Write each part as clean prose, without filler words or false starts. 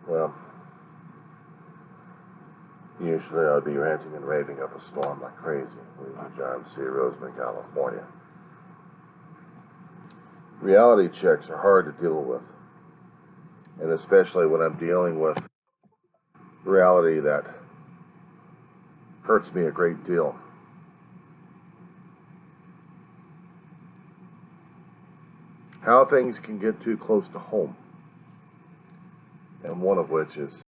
Well, usually I'd be ranting and raving up a storm like crazy. Leaving John C. Roseman, California. Reality checks are hard to deal with, and especially when I'm dealing with reality that hurts me a great deal. How things can get too close to home, and one of which is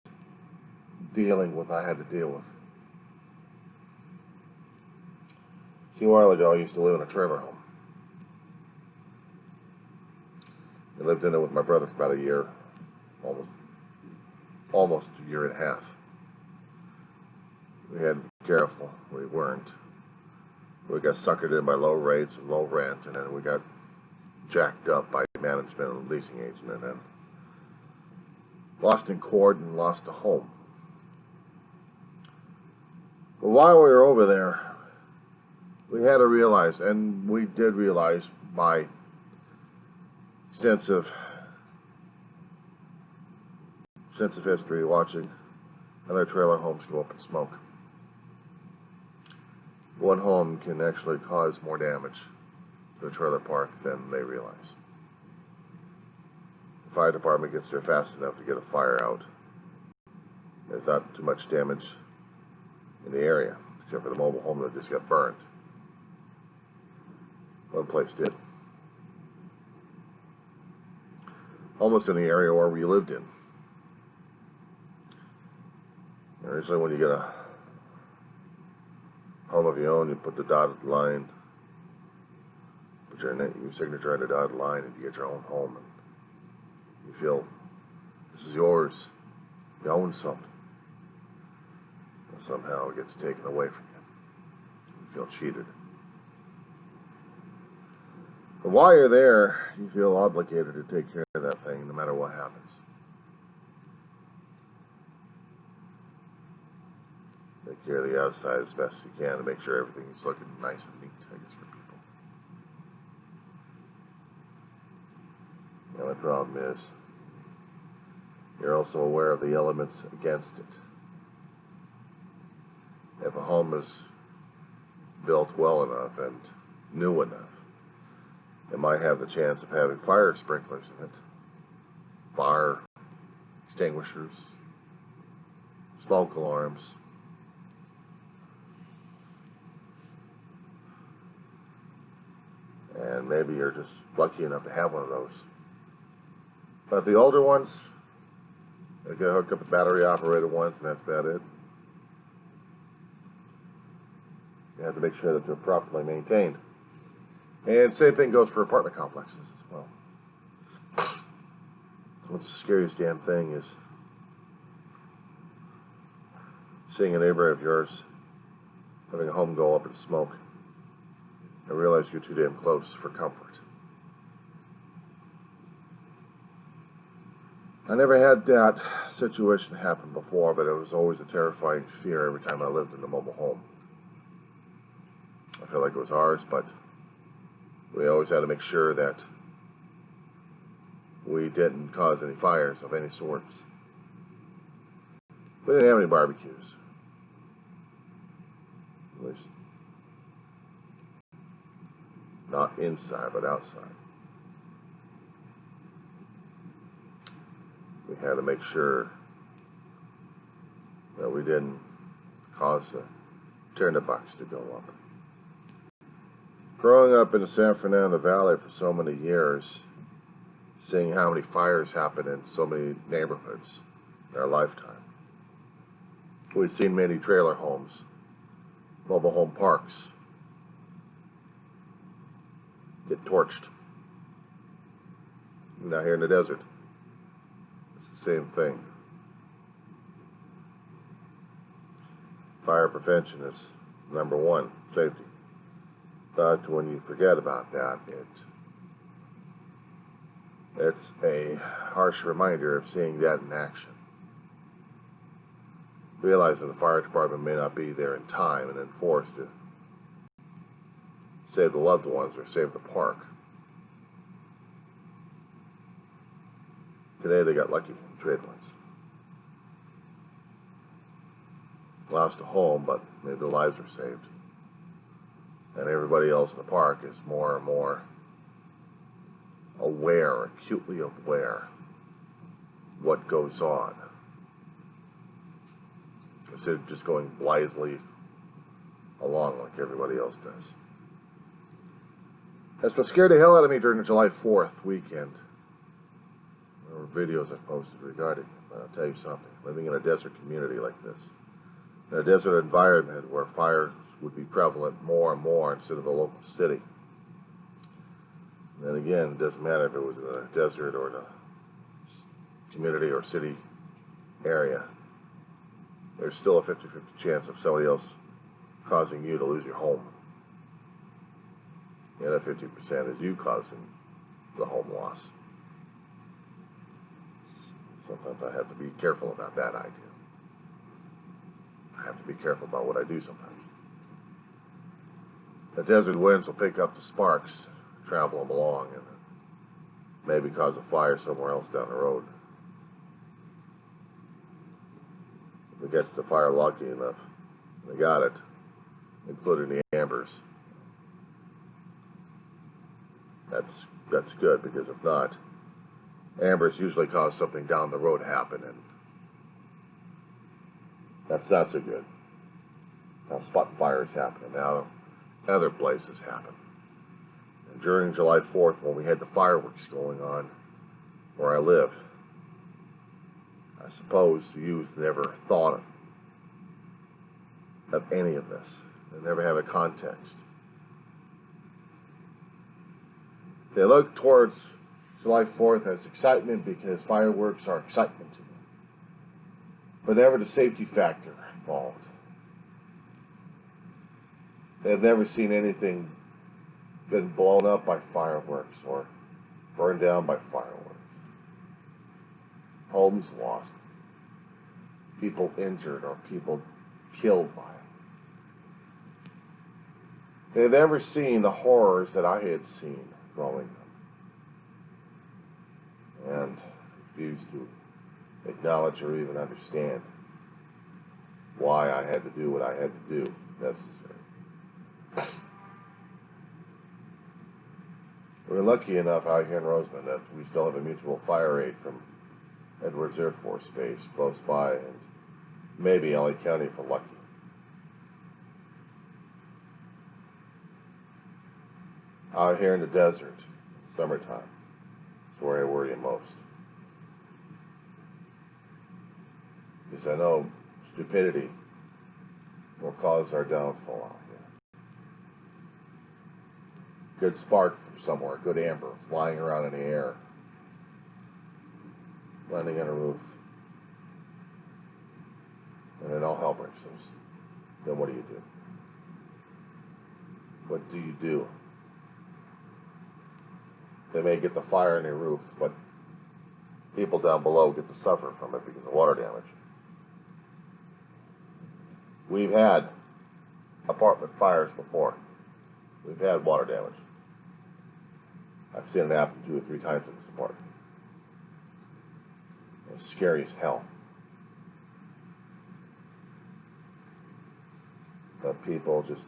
dealing with I had to deal with. See, a while ago I used to live in a trailer home. I lived in it with my brother for about a year, almost a year and a half. We had to be careful. We weren't. We got suckered in by low rates and low rent, and then we got jacked up by management and leasing agent, and then lost in court and lost a home. But while we were over there, we had to realize, and we did realize by extensive history watching other trailer homes go up in smoke. One home can actually cause more damage to a trailer park than they realize. The fire department gets there fast enough to get a fire out. There's not too much damage in the area, except for the mobile home that just got burned. One place did. Almost in the area where we lived in. Originally, when you get a home of your own, you put the dotted line, put your signature on the dotted line, and you get your own home, and you feel this is yours. You own something. And somehow it gets taken away from you. You feel cheated. But while you're there, you feel obligated to take care of that thing no matter what happens. Take care of the outside as best you can to make sure everything is looking nice and neat, I guess, for people. The only problem is you're also aware of the elements against it. If a home is built well enough and new enough, it might have the chance of having fire sprinklers in it, fire extinguishers, smoke alarms. And maybe you're just lucky enough to have one of those. But the older ones, they get hooked up with battery operated ones, and that's about it. You have to make sure that they're properly maintained. And same thing goes for apartment complexes as well. What's the scariest damn thing is seeing a neighbor of yours having a home go up in smoke and realize you're too damn close for comfort. I never had that situation happen before, but it was always a terrifying fear every time I lived in a mobile home. I feel like it was ours, but we always had to make sure that we didn't cause any fires of any sorts. We didn't have any barbecues. At least not inside, but outside. We had to make sure that we didn't cause the tinderbox to go up. Growing up in the San Fernando Valley for so many years, seeing how many fires happen in so many neighborhoods in our lifetime. We've seen many trailer homes, mobile home parks get torched. Now here in the desert, it's the same thing. Fire prevention is number one, safety. But when you forget about that, it's a harsh reminder of seeing that in action. Realizing the fire department may not be there in time and enforced to save the loved ones or save the park. Today they got lucky in trade winds. lost a home, but maybe their lives were saved. And everybody else in the park is more and more aware, acutely aware, what goes on, instead of just going blithely along like everybody else does. That's what scared the hell out of me during the July 4th weekend. There were videos I posted regarding it, but I'll tell you something. Living in a desert community like this, in a desert environment where fires would be prevalent more and more instead of a local city. And then again, it doesn't matter if it was in a desert or in a community or city area. There's still a 50-50 chance of somebody else causing you to lose your home. And a 50% is you causing the home loss. Sometimes I have to be careful about that idea. I have to be careful about what I do sometimes. The desert winds will pick up the sparks, travel them along, and maybe cause a fire somewhere else down the road. If we get the fire lucky enough, they got it, including the ambers. That's good, because if not, ambers usually cause something down the road to happen, and that's not so good. Now spot fires happening. Now other places happen. And during July 4th, when we had the fireworks going on where I lived, I suppose the youth never thought of any of this. They never have a context. They look towards July 4th as excitement because fireworks are excitement to them, but never the safety factor involved. They've never seen anything been blown up by fireworks or burned down by fireworks. Homes lost, people injured, or people killed by it. They've never seen the horrors that I had seen growing up, and refused to acknowledge or even understand why I had to do what I had to do necessary. We're lucky enough out here in Roseman that we still have a mutual fire aid from Edwards Air Force Base close by, and maybe LA County for lucky. Out here in the desert, summertime, is where I worry most. Because I know stupidity will cause our downfall out here. Good spark from somewhere, good amber, flying around in the air, landing on a roof, and then all hell breaks loose. Then what do you do? What do you do? They may get the fire in their roof, but people down below get to suffer from it because of water damage. We've had apartment fires before. We've had water damage. I've seen it happen 2 or 3 times in this apartment. It's scary as hell. But people just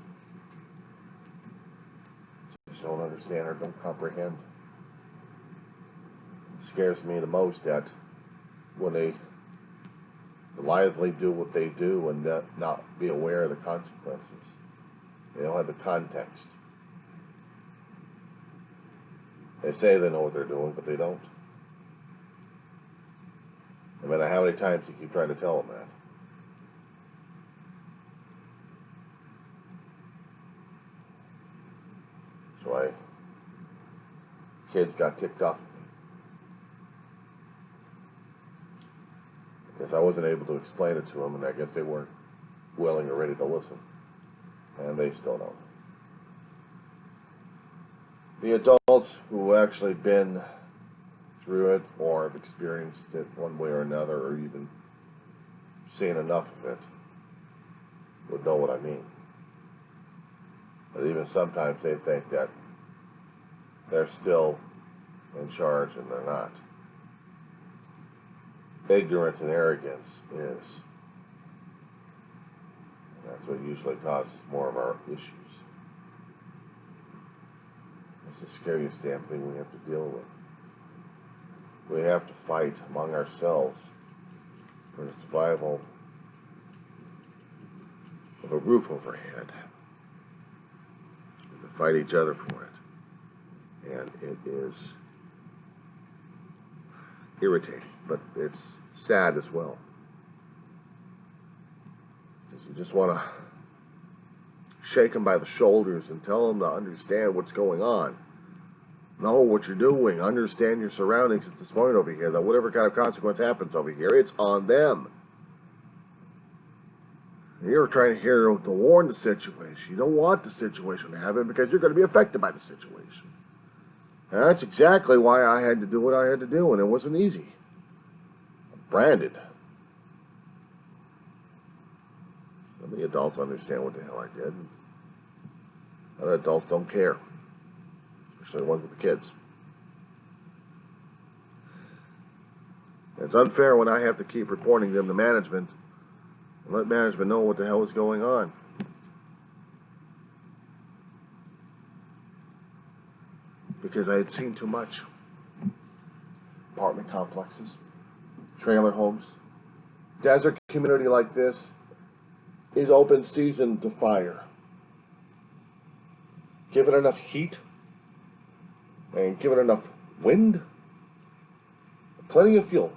don't understand or don't comprehend. It scares me the most that when they blithely do what they do and not be aware of the consequences. They don't have the context. They say they know what they're doing, but they don't. No matter how many times you keep trying to tell them that. That's why kids got ticked off at me. Because I wasn't able to explain it to them, and I guess they weren't willing or ready to listen. And they still don't. The adults who have actually been through it or have experienced it one way or another, or even seen enough of it, would know what I mean. But even sometimes they think that they're still in charge, and they're not. Ignorance and arrogance is what usually causes more of our issues. It's the scariest damn thing we have to deal with. We have to fight among ourselves for the survival of a roof overhead. We fight each other for it. And it is irritating, but it's sad as well. Because you just want to shake them by the shoulders and tell them to understand what's going on. Know what you're doing. Understand your surroundings at this point over here. That whatever kind of consequence happens over here, it's on them. You're trying to hear to warn the situation. You don't want the situation to happen because you're going to be affected by the situation. And that's exactly why I had to do what I had to do, and it wasn't easy. I'm branded. Some of the adults understand what the hell I did. Other adults don't care. Especially the ones with the kids. It's unfair when I have to keep reporting them to management and let management know what the hell is going on. Because I had seen too much. Apartment complexes, trailer homes. Desert community like this is open season to fire. Give it enough heat and give it enough wind, plenty of fuel.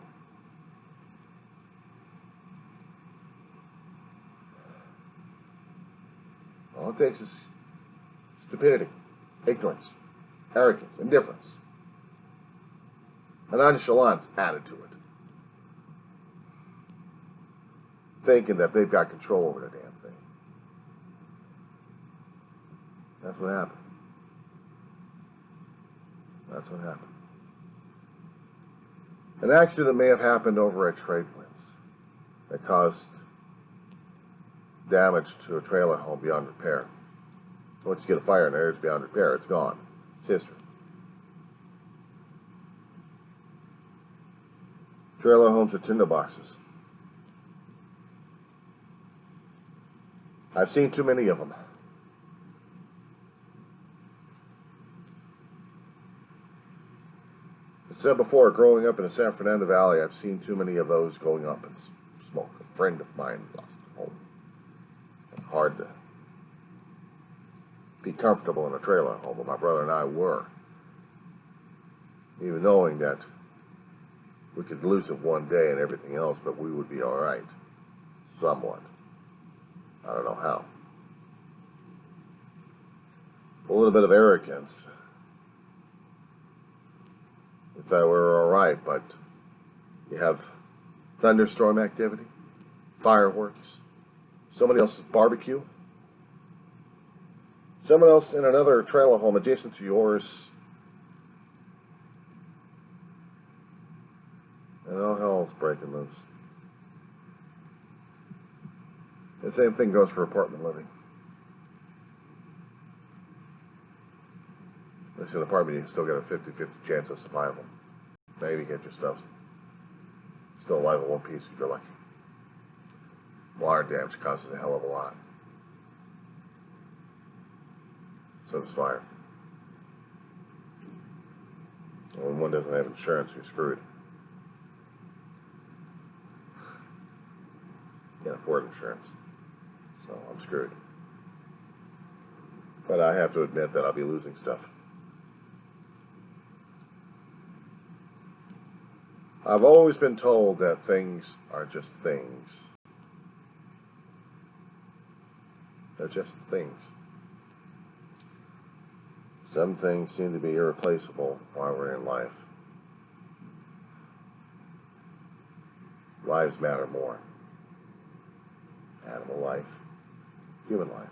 All it takes is stupidity, ignorance, arrogance, indifference, a nonchalance added to it. Thinking that they've got control over the damn thing. That's what happened. That's what happened. An accident may have happened over at Tradewinds that caused damage to a trailer home beyond repair. Once you get a fire in there, it's beyond repair. It's gone. It's history. Trailer homes are tinderboxes. I've seen too many of them. I said before, growing up in the San Fernando Valley, I've seen too many of those going up in smoke. A friend of mine lost a home. It's hard to be comfortable in a trailer home, but my brother and I were. Even knowing that we could lose it one day and everything else, but we would be all right. Somewhat. I don't know how. A little bit of arrogance. If that were all right, but you have thunderstorm activity, fireworks, somebody else's barbecue, someone else in another trailer home adjacent to yours, and all hell's breaking loose. The same thing goes for apartment living. If it's an apartment, you still get a 50-50 chance of survival. Maybe get your stuff still alive in one piece if you're lucky. Water damage causes a hell of a lot. So does fire. And when one doesn't have insurance, you're screwed. Can't afford insurance. So I'm screwed. But I have to admit that I'll be losing stuff. I've always been told that things are just things. They're just things. Some things seem to be irreplaceable while we're in life. Lives matter more. Animal life, human life.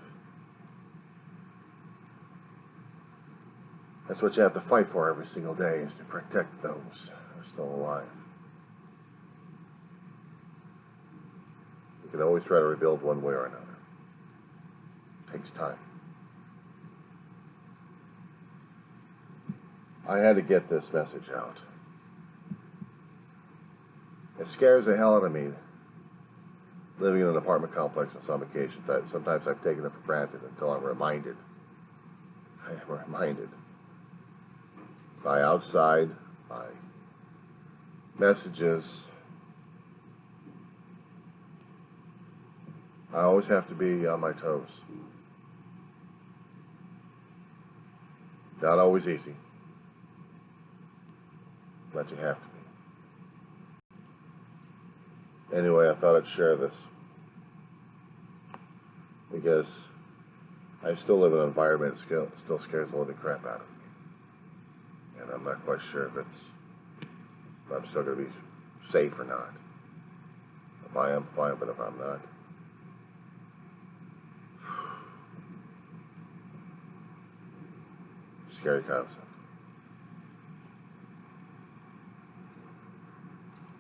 That's what you have to fight for every single day, is to protect those who are still alive. You can always try to rebuild one way or another. It takes time. I had to get this message out. It scares the hell out of me living in an apartment complex on some occasions, sometimes I've taken it for granted until I'm reminded. I am reminded by outside, by messages. I always have to be on my toes. Not always easy, but you have to be. Anyway, I thought I'd share this because I still live in an environment that still scares the living crap out of me. And I'm not quite sure if I'm still going to be safe or not. If I am, fine, but if I'm not, scary concept.